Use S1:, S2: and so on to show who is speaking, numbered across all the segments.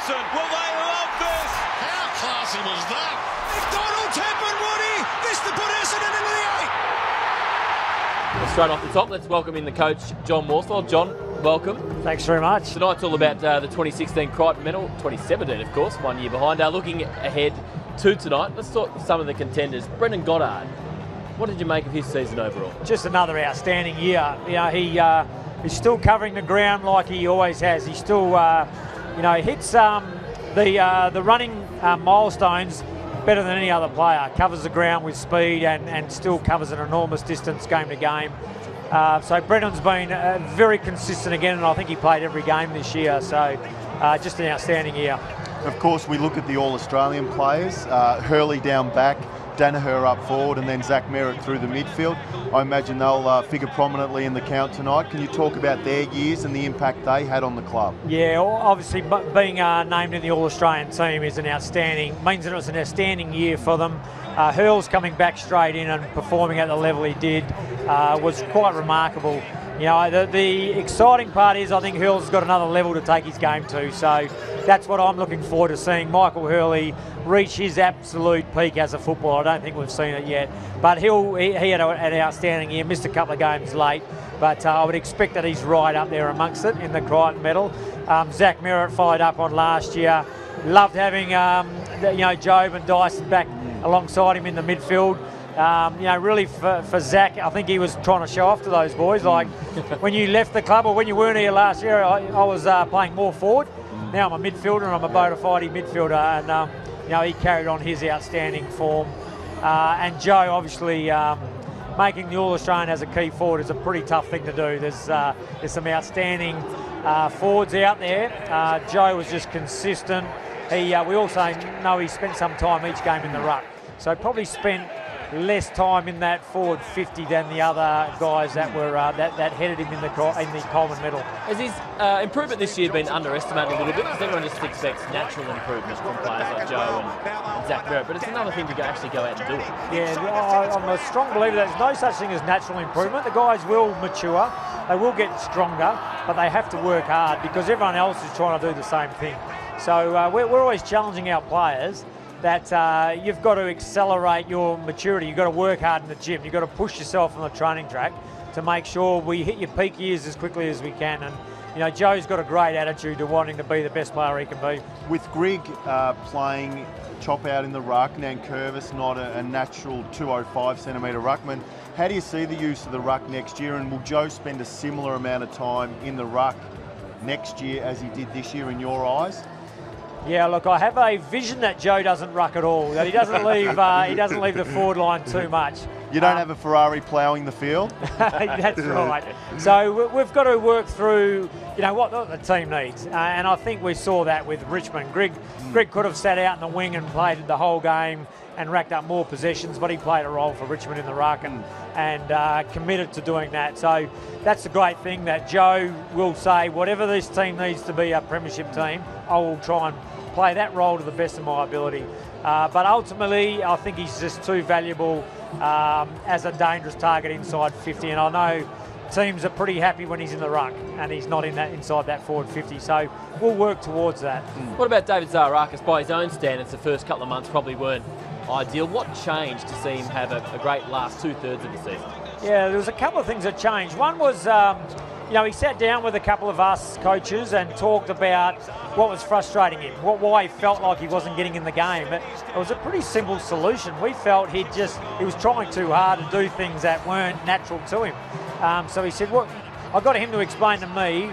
S1: Crichton. Will they love this?
S2: How classy was that?
S1: If Donald's happened, Woody, this to put Essendon into the 8.
S3: Well, straight off the top, let's welcome in the coach, John Worsfold. John, welcome.
S4: Thanks very much.
S3: Tonight's all about the 2016 Crichton medal, 2017 of course, 1 year behind. Looking ahead to tonight, let's talk some of the contenders. Brendan Goddard, what did you make of his season overall?
S4: Just another outstanding year. You know, he's still covering the ground like he always has. He still, hits the running milestones better than any other player. Covers the ground with speed and still covers an enormous distance game to game. So Brendan's been very consistent again, and I think he played every game this year. So just an outstanding year.
S5: Of course, we look at the All-Australian players, Hurley down back, Danaher up forward, and then Zach Merritt through the midfield. I imagine they'll figure prominently in the count tonight. Can you talk about their years and the impact they had on the club?
S4: Yeah, obviously being named in the All-Australian team is means that it was an outstanding year for them. Hurl's coming back straight in and performing at the level he did was quite remarkable. You know, the exciting part is I think Hurl's got another level to take his game to. So that's what I'm looking forward to seeing Michael Hurley reach his absolute peak as a footballer. I don't think we've seen it yet. But he had an outstanding year, missed a couple of games late. But I would expect that he's right up there amongst it in the Crichton medal. Zach Merritt followed up on last year. Loved having Job and Dyson back alongside him in the midfield. Really for Zach, I think he was trying to show off to those boys. Like when you left the club or when you weren't here last year, I was playing more forward. Now I'm a midfielder and I'm a bona fide midfielder, and he carried on his outstanding form. And Joe, obviously, making the All-Australian as a key forward is a pretty tough thing to do. There's some outstanding forwards out there. Joe was just consistent. We also know he spent some time each game in the ruck, so probably spent less time in that forward 50 than the other guys that were that headed him in the Coleman medal.
S3: Has his improvement this year been underestimated a little bit? Because everyone just expects natural improvement from players like Joe and Zach Merritt, but it's another thing to actually go out and do it.
S4: Yeah, I'm a strong believer that there's no such thing as natural improvement. The guys will mature, they will get stronger, but they have to work hard because everyone else is trying to do the same thing. So we're always challenging our players that you've got to accelerate your maturity. You've got to work hard in the gym. You've got to push yourself on the training track to make sure we hit your peak years as quickly as we can. And Joe's got a great attitude to wanting to be the best player he can be.
S5: With Grigg playing chop out in the ruck, Nankervis not a natural 205 centimetre ruckman, how do you see the use of the ruck next year, and will Joe spend a similar amount of time in the ruck next year as he did this year in your eyes?
S4: Yeah, look, I have a vision that Joe doesn't ruck at all. That he doesn't leave the forward line too much.
S5: You don't have a Ferrari ploughing the field?
S4: That's right. So we've got to work through, what the team needs, and I think we saw that with Richmond. Grigg could have sat out in the wing and played the whole game and racked up more possessions, but he played a role for Richmond in the ruck and committed to doing that. So that's the great thing, that Joe will say, whatever this team needs to be a premiership team, I will try and play that role to the best of my ability. But ultimately, I think he's just too valuable as a dangerous target inside 50. And I know teams are pretty happy when he's in the ruck and he's not inside that forward 50. So we'll work towards that.
S3: What about David Zaharakis? By his own standards, the first couple of months probably weren't ideal. What changed to see him have a great last two-thirds of the season?
S4: Yeah, there was a couple of things that changed. One was, he sat down with a couple of us coaches and talked about what was frustrating him, why he felt like he wasn't getting in the game. It was a pretty simple solution. We felt he was trying too hard to do things that weren't natural to him. So he said, I got him to explain to me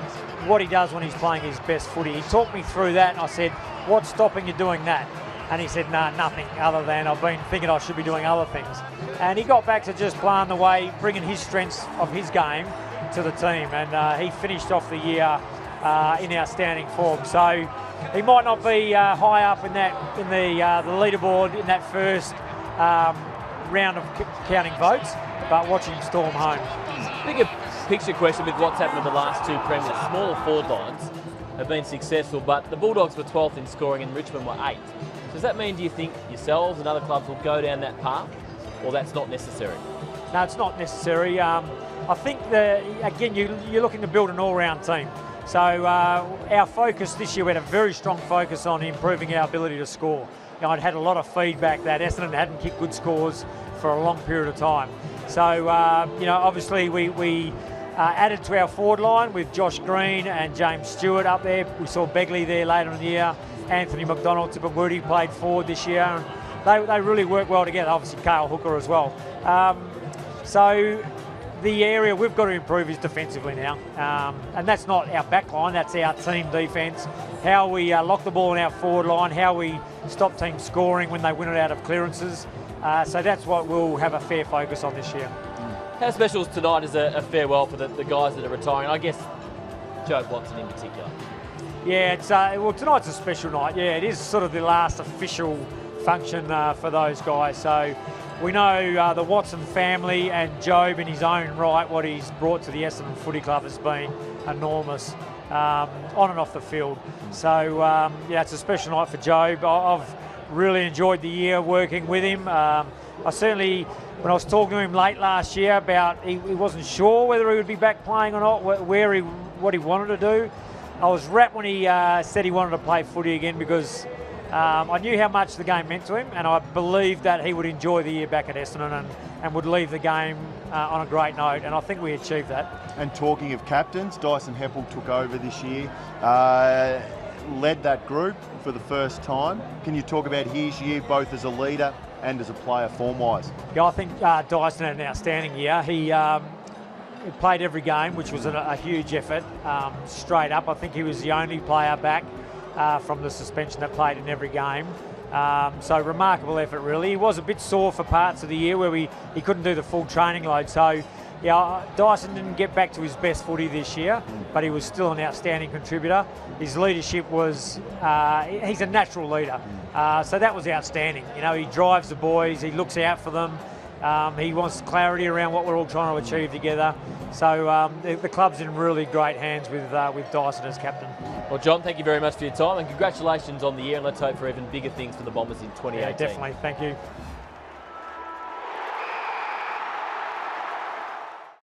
S4: what he does when he's playing his best footy. He talked me through that, and I said, what's stopping you doing that? And he said, no, nothing other than I've been thinking I should be doing other things. And he got back to just playing the way, bringing his strengths of his game to the team. And he finished off the year in outstanding form. So he might not be high up in the leaderboard in that first round of counting votes, but watch him storm home.
S3: Bigger picture question with what's happened in the last two premiers. Smaller forward lines have been successful, but the Bulldogs were 12th in scoring and Richmond were 8th. Does that mean, do you think yourselves and other clubs will go down that path, or that's not necessary?
S4: No, it's not necessary. I think that, again, you're looking to build an all-round team. So our focus this year, we had a very strong focus on improving our ability to score. You know, I'd had a lot of feedback that Essendon hadn't kicked good scores for a long period of time. So, you know, obviously we added to our forward line with Josh Green and James Stewart up there. We saw Begley there later in the year. Anthony McDonald, Tipungwuti played forward this year. And they really work well together, obviously Cale Hooker as well. So the area we've got to improve is defensively now. And that's not our back line, that's our team defence. How we lock the ball in our forward line, how we stop teams scoring when they win it out of clearances. So that's what we'll have a fair focus on this year.
S3: How special is tonight as a farewell for the guys that are retiring? I guess Joe Watson in particular.
S4: Yeah, it's well, tonight's a special night. Yeah, it is sort of the last official function for those guys. So we know the Watson family and Job in his own right, what he's brought to the Essendon Footy Club has been enormous on and off the field. So yeah, it's a special night for Job. I've really enjoyed the year working with him. I certainly, when I was talking to him late last year about he wasn't sure whether he would be back playing or not, what he wanted to do. I was rapt when he said he wanted to play footy again because I knew how much the game meant to him, and I believed that he would enjoy the year back at Essendon and would leave the game on a great note, and I think we achieved that.
S5: And talking of captains, Dyson Heppell took over this year, led that group for the first time. Can you talk about his year both as a leader and as a player form-wise?
S4: Yeah, I think Dyson had an outstanding year. He played every game, which was a huge effort. Straight up, I think he was the only player back from the suspension that played in every game. So remarkable effort, really. He was a bit sore for parts of the year where he couldn't do the full training load. So yeah, Dyson didn't get back to his best footy this year, but he was still an outstanding contributor. His leadership was, he's a natural leader. So that was outstanding. You know, he drives the boys, he looks out for them. He wants clarity around what we're all trying to achieve together. So the club's in really great hands with Dyson as captain.
S3: Well, John, thank you very much for your time and congratulations on the year, and let's hope for even bigger things for the Bombers in 2018.
S4: Yeah, definitely. Thank you.